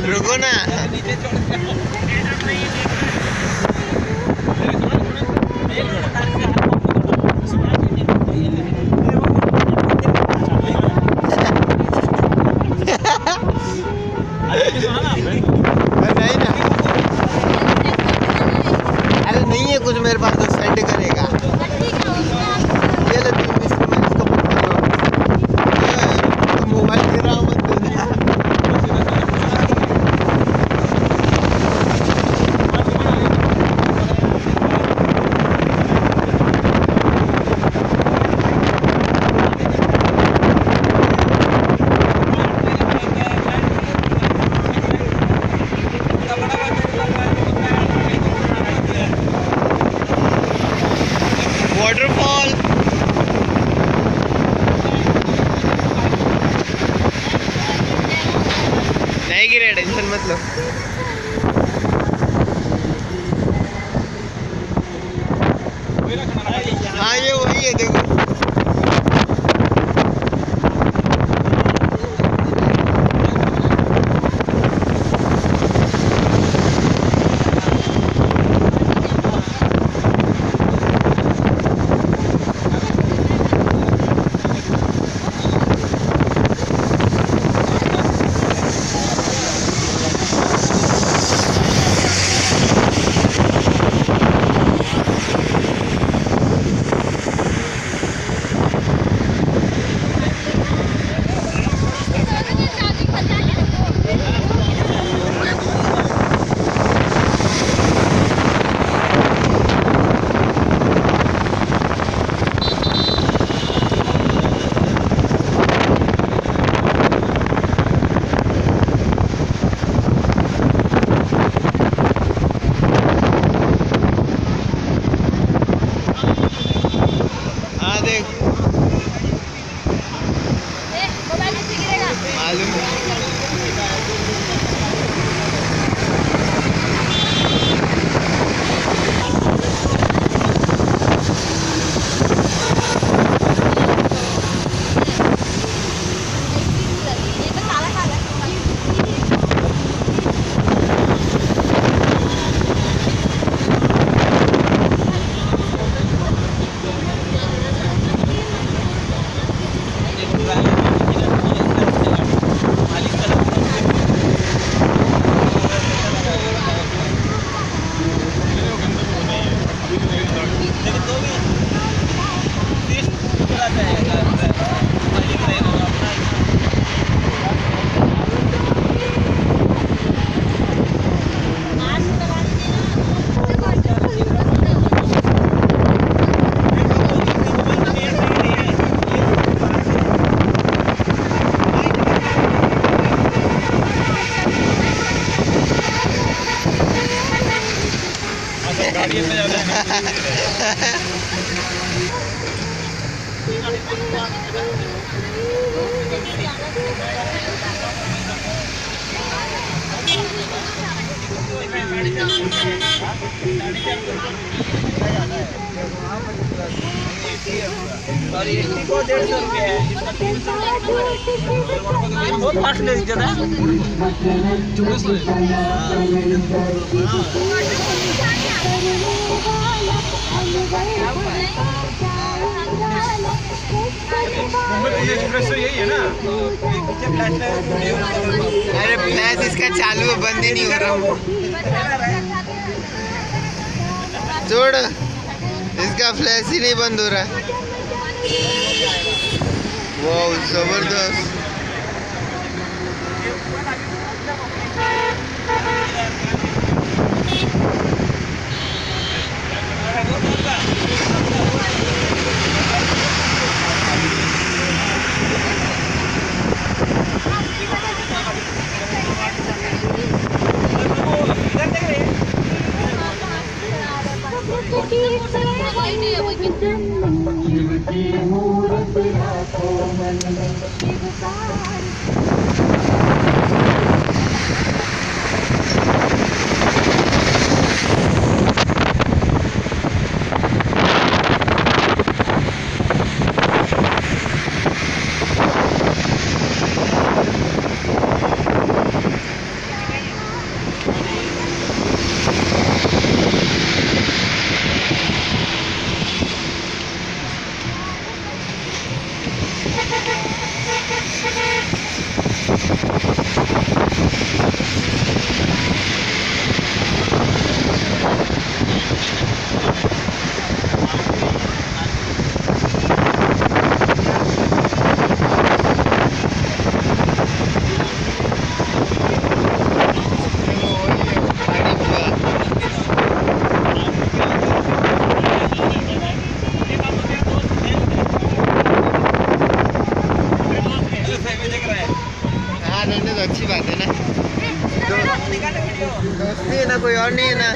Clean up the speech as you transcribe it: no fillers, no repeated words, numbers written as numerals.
रुको ना। नहीं ना, अरे नहीं है कुछ मेरे पास तो सेंड करेगा। ये लो इसको मैं इसको तो मोबाइल गिर रहा हूँ मत देना। वाटरफॉल नहीं गिरे, टेंशन मत लो। हाँ ये वही है, देखो लेकिन तो भी तीस पूरा रहेगा मालिक रहेगा अपना गाड़ी में जा रहे और एसी को 150 रुपये है इसका 300 बहुत फास्ट ले ज़्यादा एक्सप्रेस तो यही है ना अरे फ्लैश इसका चालू है, बंद ही नहीं हो रहा। जोड़, इसका फ्लैश ही नहीं बंद हो रहा है। वाह जबरदस्त। अच्छी बात है ना, दोस्ती है ना, कोई और नहीं है ना।